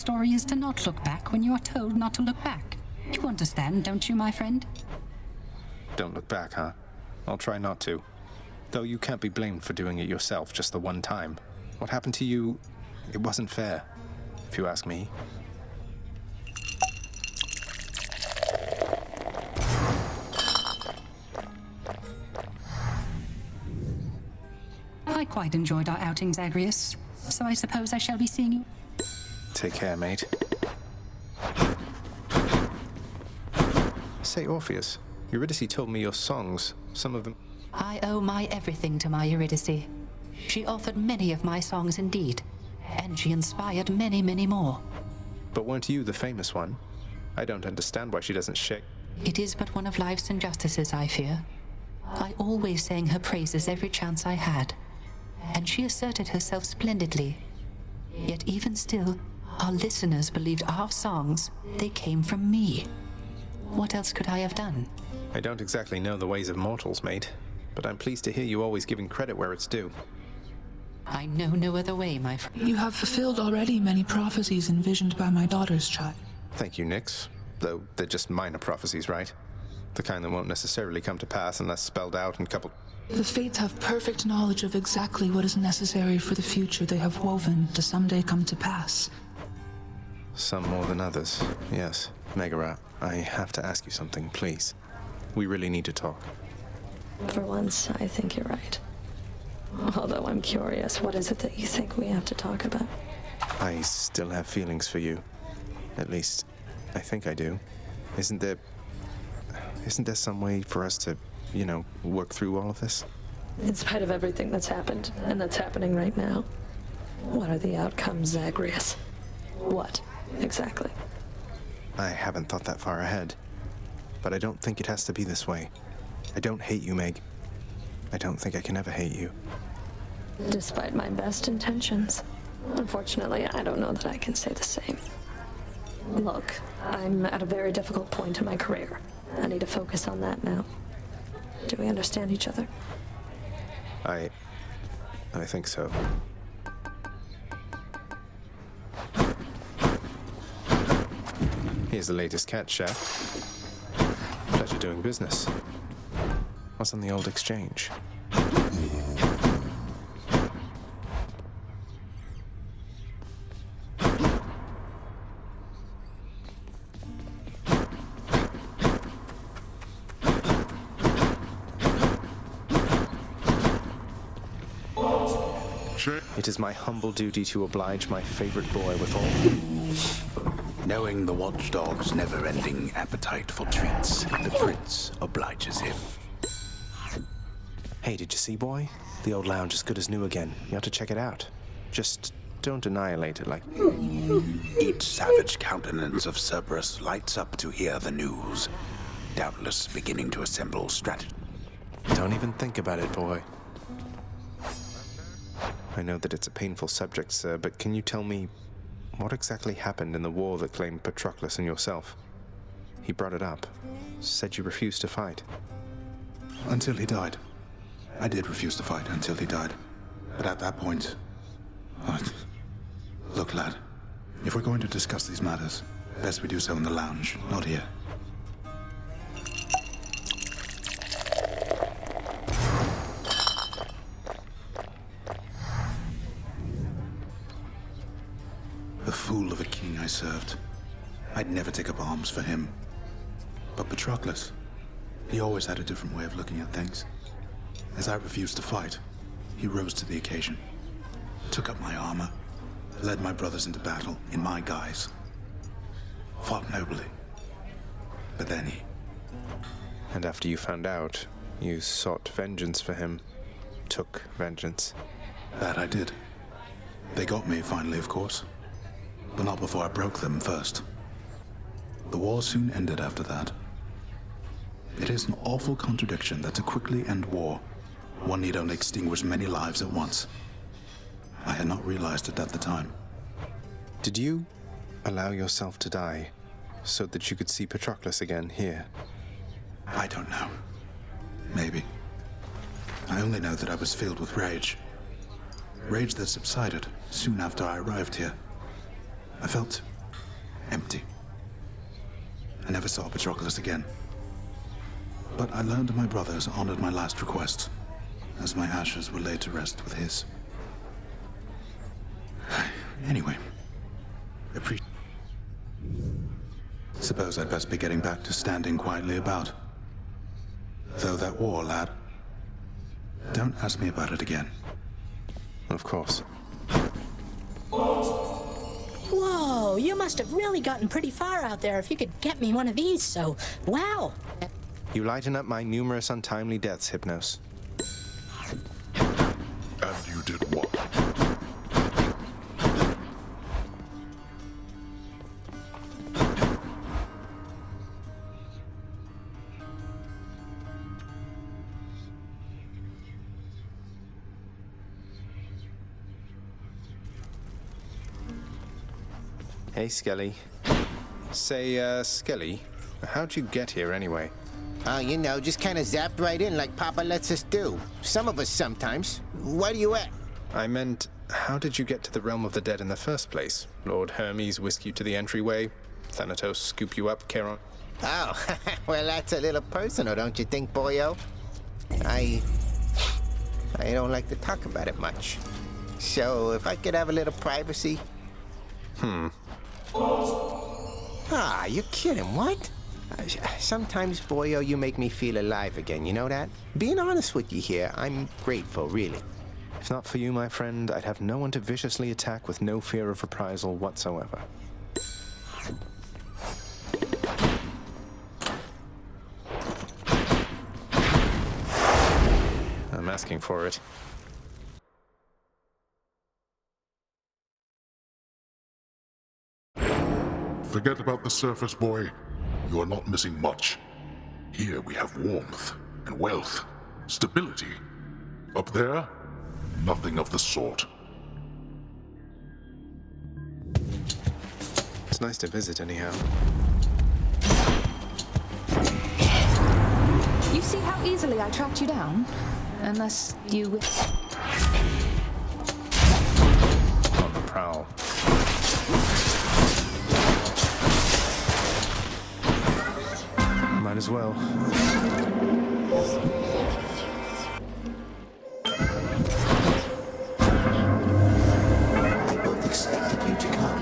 Story is to not look back when you are told not to look back. You understand, don't you, my friend? Don't look back, huh? I'll try not to. Though you can't be blamed for doing it yourself just the one time. What happened to you, it wasn't fair, if you ask me. I quite enjoyed our outing, Zagreus, so I suppose I shall be seeing you. Take care, mate. Say, Orpheus, Eurydice told me your songs, some of them... I owe my everything to my Eurydice. She authored many of my songs indeed, and she inspired many, many more. But weren't you the famous one? I don't understand why she doesn't shake. It is but one of life's injustices, I fear. I always sang her praises every chance I had, and she asserted herself splendidly. Yet even still, our listeners believed our songs, they came from me. What else could I have done? I don't exactly know the ways of mortals, mate, but I'm pleased to hear you always giving credit where it's due. I know no other way, my friend. You have fulfilled already many prophecies envisioned by my daughter's child. Thank you, Nyx. Though they're just minor prophecies, right? The kind that won't necessarily come to pass unless spelled out and coupled. The Fates have perfect knowledge of exactly what is necessary for the future they have woven to someday come to pass. Some more than others, yes. Megara, I have to ask you something, please. We really need to talk. For once, I think you're right. Although I'm curious, what is it that you think we have to talk about? I still have feelings for you. At least, I think I do. Isn't there some way for us to, work through all of this? In spite of everything that's happened, and that's happening right now, what are the outcomes, Zagreus? What, exactly? I haven't thought that far ahead. But I don't think it has to be this way. I don't hate you, Meg. I don't think I can ever hate you. Despite my best intentions. Unfortunately, I don't know that I can say the same. Look, I'm at a very difficult point in my career. I need to focus on that now. Do we understand each other? I think so. Here's the latest cat, chef. Pleasure doing business. What's on the old exchange? It is my humble duty to oblige my favorite boy with all. Knowing the watchdog's never-ending appetite for treats, the prince obliges him. Hey, did you see, boy? The old lounge is good as new again. You have to check it out. Just don't annihilate it like... Each savage countenance of Cerberus lights up to hear the news, doubtless beginning to assemble strategy. Don't even think about it, boy. I know that it's a painful subject, sir, but can you tell me what exactly happened in the war that claimed Patroclus and yourself? He brought it up, said you refused to fight. Until he died. I did refuse to fight until he died. But at that point... Look, lad, if we're going to discuss these matters, best we do so in the lounge, not here. The fool of a king I served. I'd never take up arms for him. But Patroclus, he always had a different way of looking at things. As I refused to fight, he rose to the occasion, took up my armor, led my brothers into battle in my guise, fought nobly. But then he... And after you found out, you sought vengeance for him, took vengeance. That I did. They got me finally, of course. But not before I broke them first. The war soon ended after that. It is an awful contradiction that to quickly end war, one need only extinguish many lives at once. I had not realized it at the time. Did you allow yourself to die so that you could see Patroclus again here? I don't know. Maybe. I only know that I was filled with rage. Rage that subsided soon after I arrived here. I felt empty. I never saw Patroclus again. But I learned my brothers honored my last request, as my ashes were laid to rest with his. Anyway, suppose I'd best be getting back to standing quietly about. Though that war, lad, don't ask me about it again. Of course. Whoa, you must have really gotten pretty far out there if you could get me one of these, so wow. You lighten up my numerous untimely deaths, Hypnos. And you did what? Hey, Skelly. Say, Skelly, how'd you get here anyway? Oh, you know, just kind of zapped right in like Papa lets us do. Some of us sometimes. Where do you at? I meant, how did you get to the realm of the dead in the first place? Lord Hermes whisk you to the entryway? Thanatos scoop you up, Charon? Oh, well, that's a little personal, don't you think, boyo? I don't like to talk about it much. So, if I could have a little privacy... Ah, you're kidding, what? Sometimes, boyo, you make me feel alive again, you know that? Being honest with you here, I'm grateful, really. If not for you, my friend, I'd have no one to viciously attack with no fear of reprisal whatsoever. I'm asking for it. Forget about the surface, boy. You are not missing much. Here we have warmth and wealth, stability. Up there, nothing of the sort. It's nice to visit, anyhow. You see how easily I tracked you down? Unless you... On the prowl. Might as well. I both expected you to come.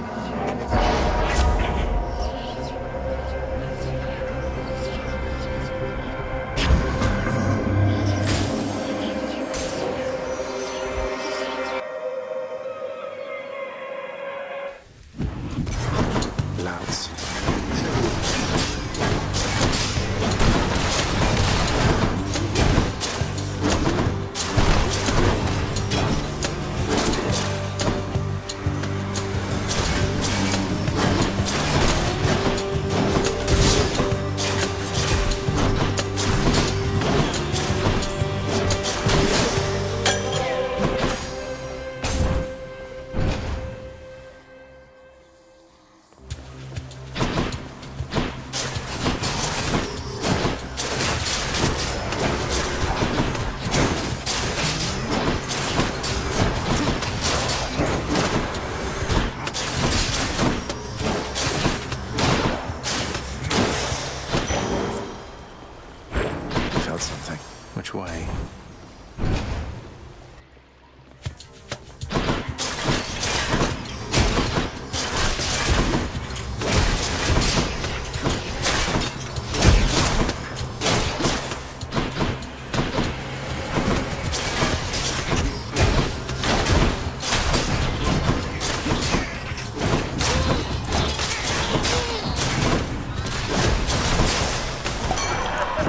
Louds. Something. Which way?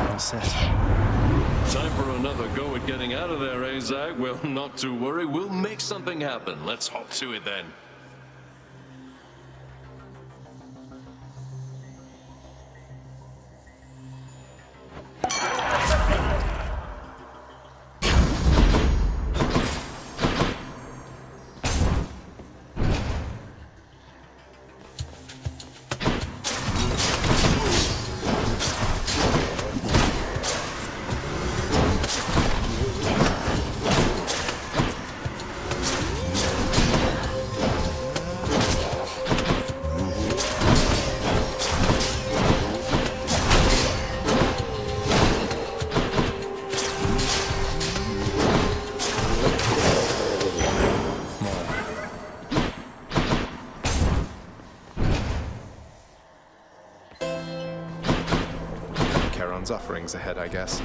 All set. Time for another go at getting out of there, eh, Zach? Well, not to worry. We'll make something happen. Let's hop to it then. Charon's offerings ahead, I guess.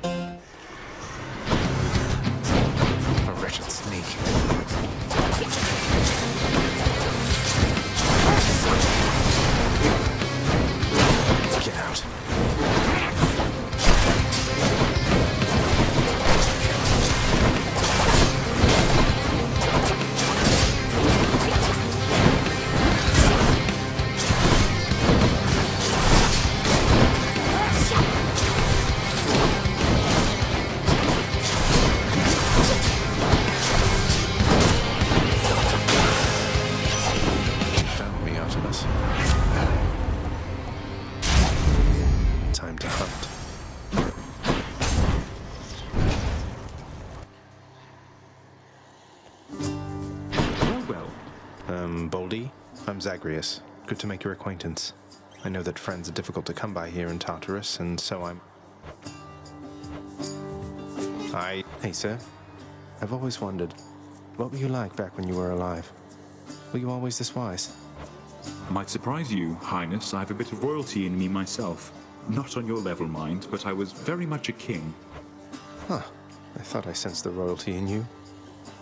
A wretched sneak. Get out. Found me, Artemis. Time to hunt. Well. Boldy, I'm Zagreus. Good to make your acquaintance. I know that friends are difficult to come by here in Tartarus, and so I'm... Hey, sir. I've always wondered, what were you like back when you were alive? Were you always this wise? Might surprise you, Highness. I have a bit of royalty in me myself. Not on your level, mind, but I was very much a king. Huh. I thought I sensed the royalty in you.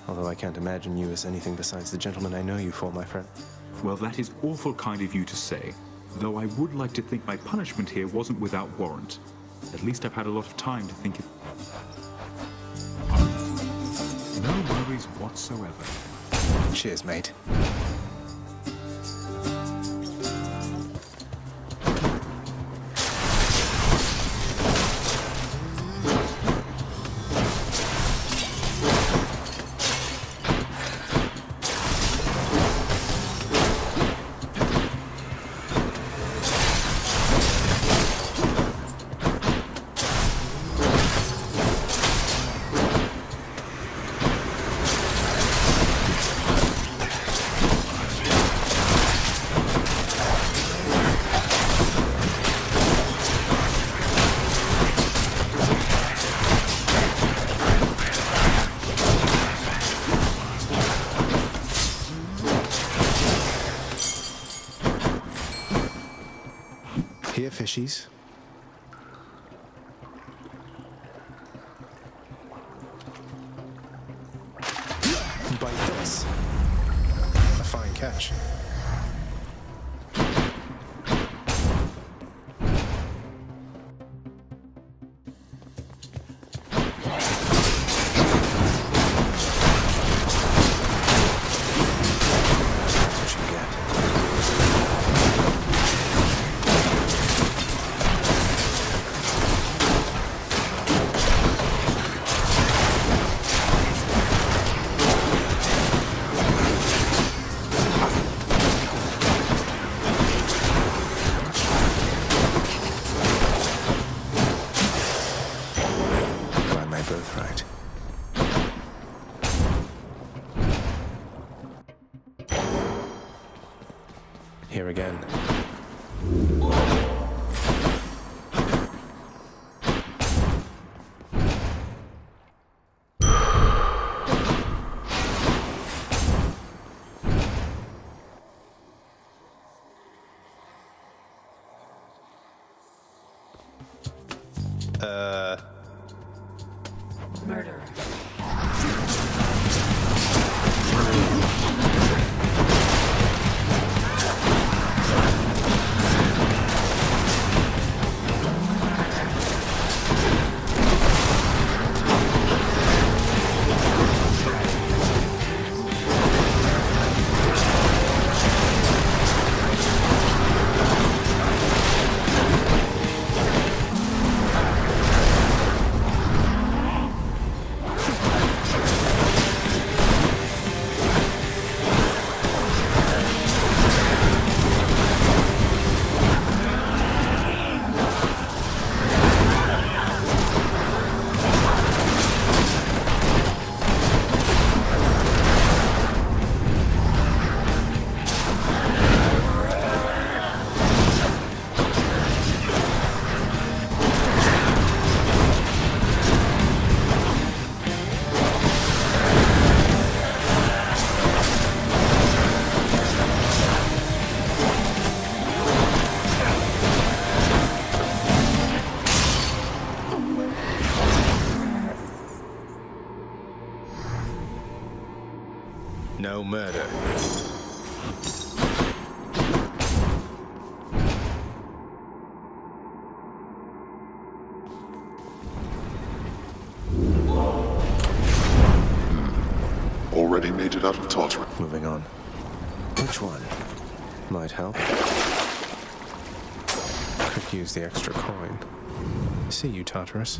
Although I can't imagine you as anything besides the gentleman I know you for, my friend. Well, that is awful kind of you to say. Though I would like to think my punishment here wasn't without warrant. At least I've had a lot of time to think it. No worries whatsoever. Cheers, mate. Here, fishies. Bite this. A fine catch. Birthright. Here again. Murder. No murder. Already made it out of Tartarus. Moving on. Which one? Might help. Could use the extra coin. See you, Tartarus.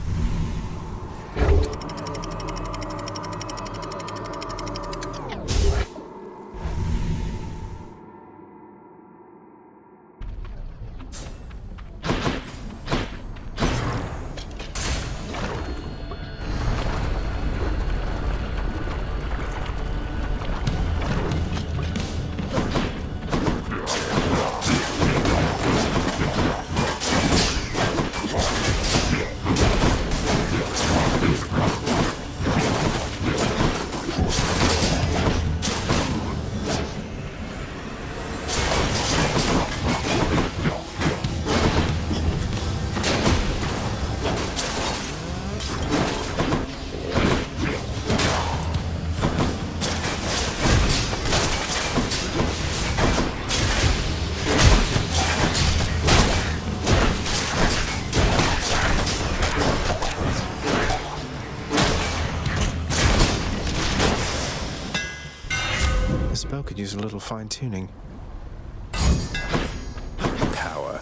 This bow could use a little fine-tuning. Power.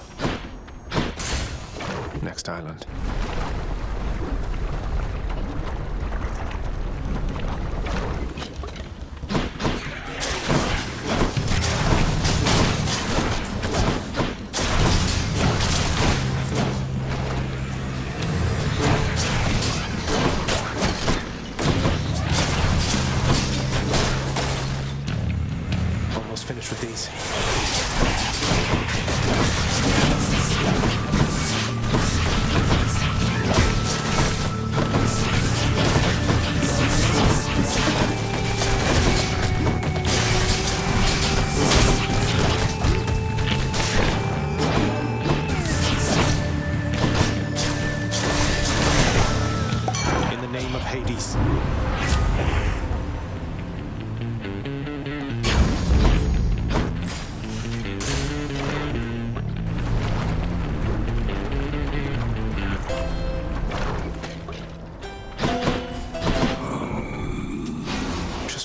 Next island. Finish with these. In the name of Hades.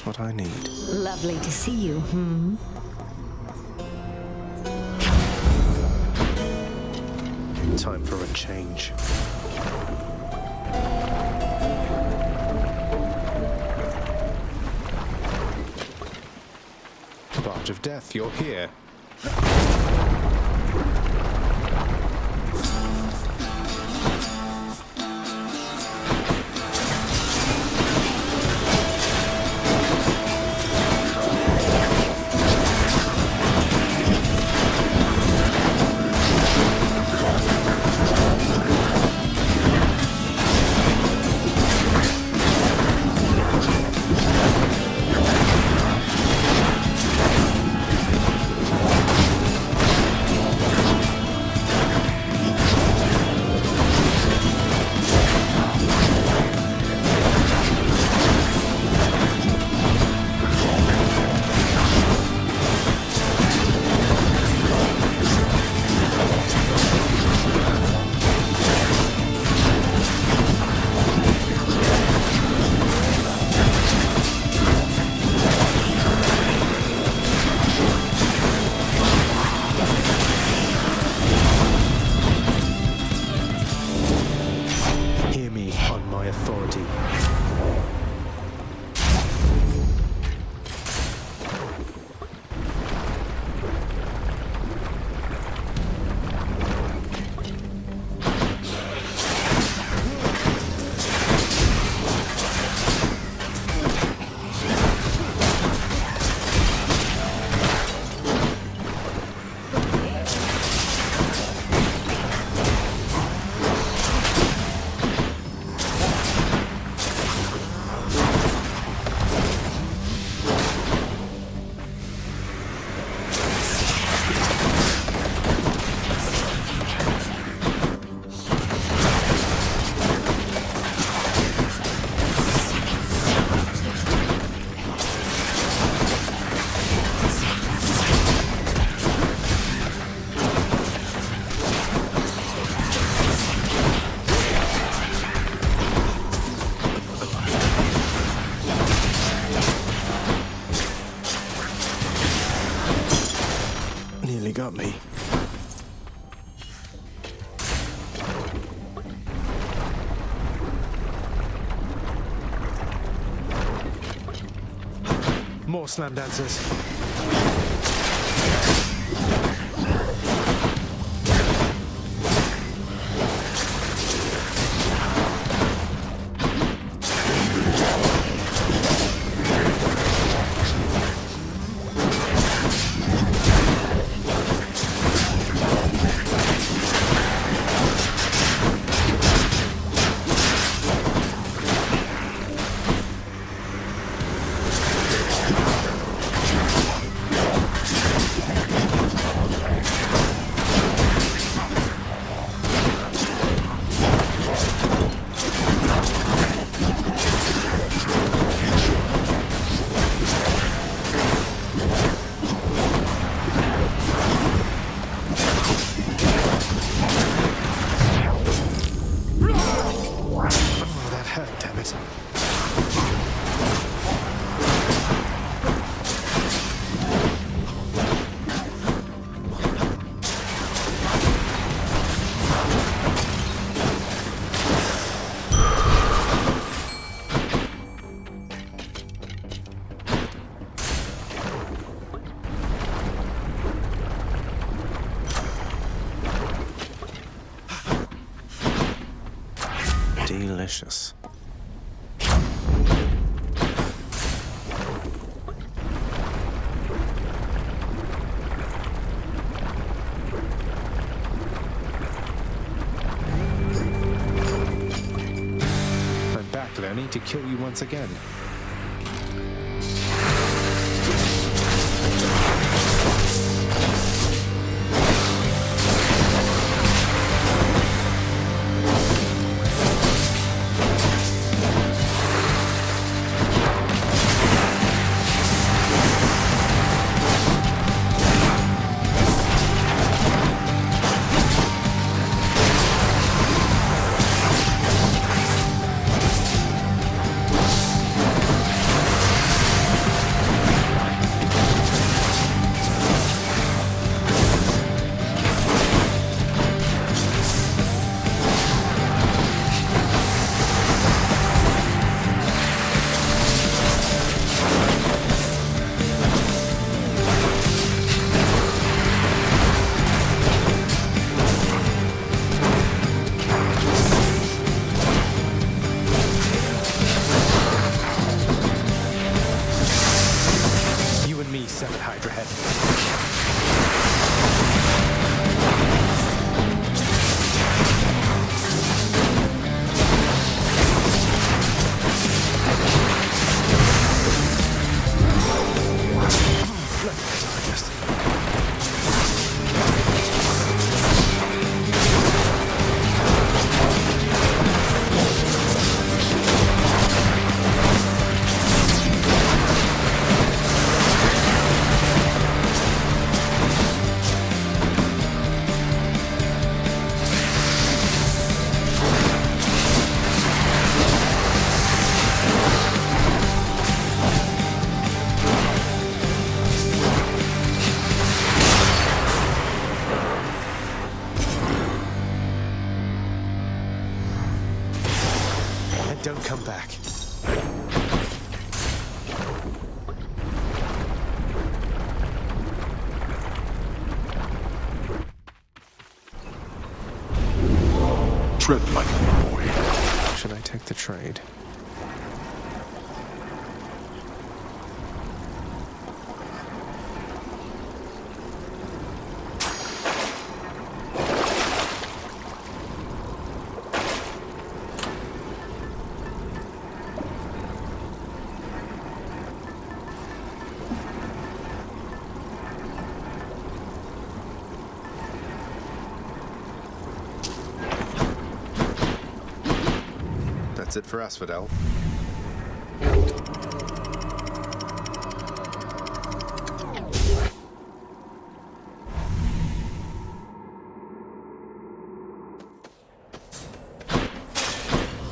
What I need. Lovely to see you, hmm? Time for a change. Barge of Death, you're here. got me. More slam dancers. Delicious. I'm back, learning to kill you once again. Don't come back. Tread lightly, boy. Should I take the trade? That's it for us, Fidel.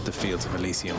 The fields of Elysium.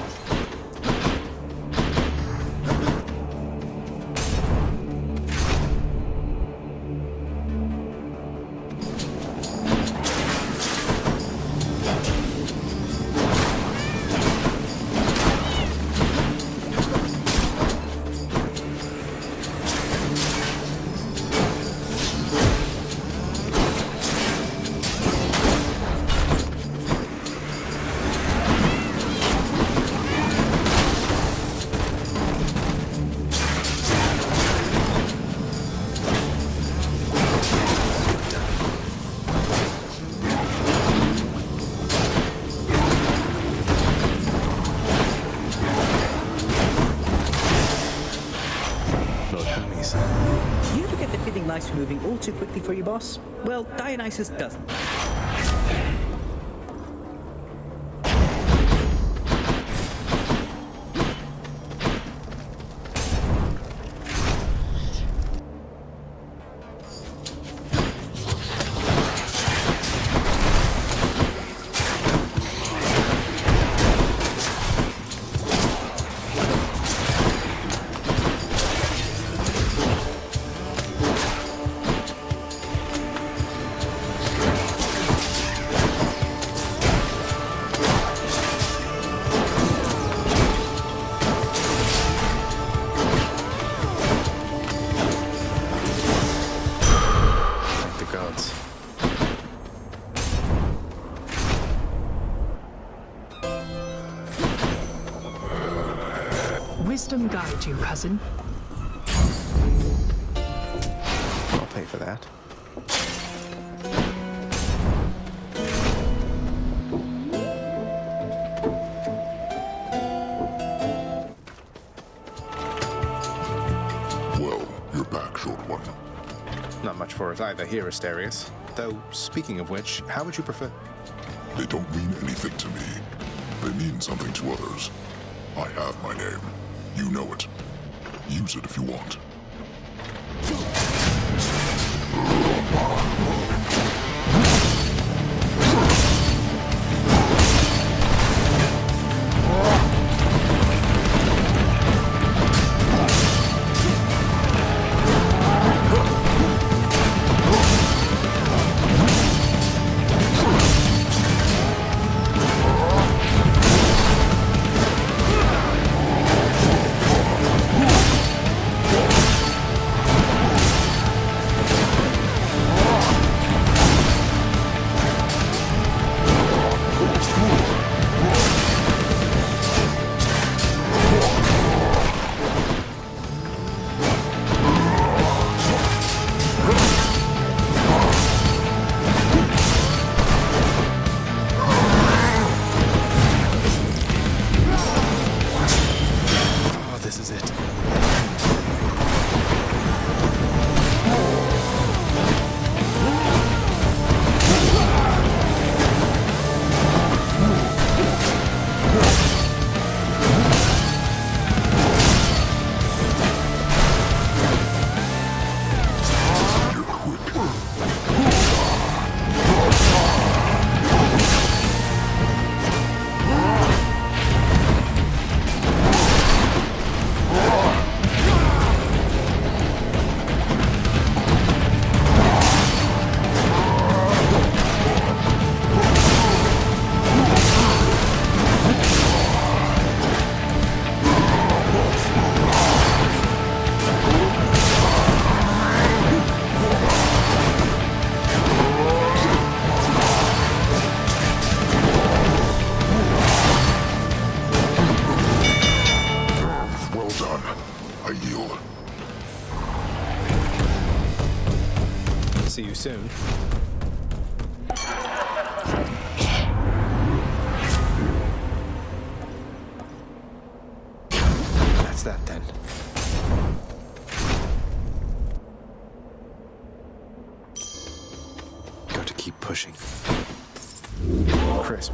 lives moving all too quickly for you, boss? Well, Dionysus doesn't. Wisdom guide you, cousin. I'll pay for that. Well, you're back, short one. Not much for it either here, Asterius. Though, speaking of which, how would you prefer? They don't mean anything to me. They mean something to others. I have my name. You know it. Use it if you want. See you soon. That's that then. Got to keep pushing. Crisp.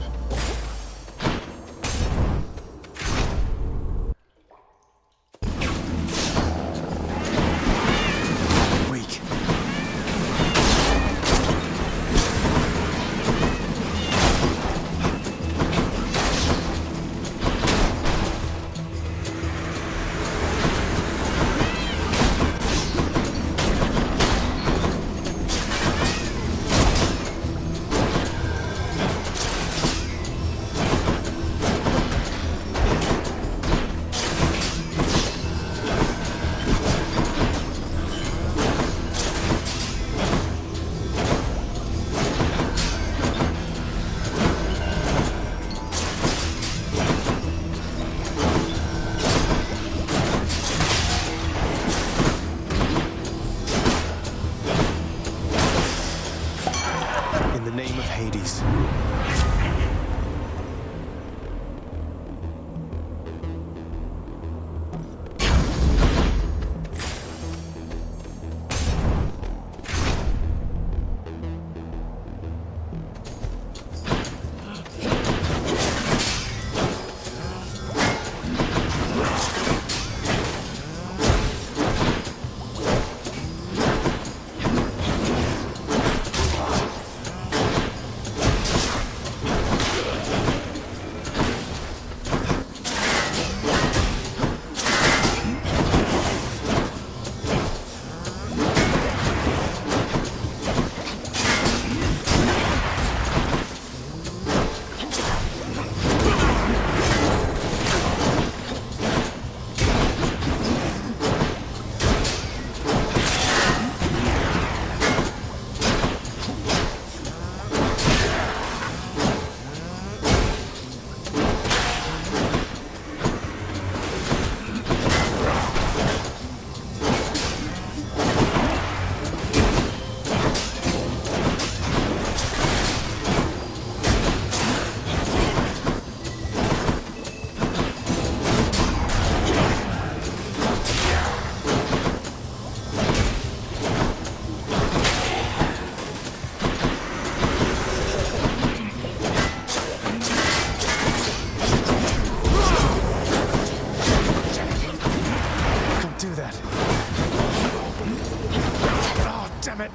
that. Oh, damn it!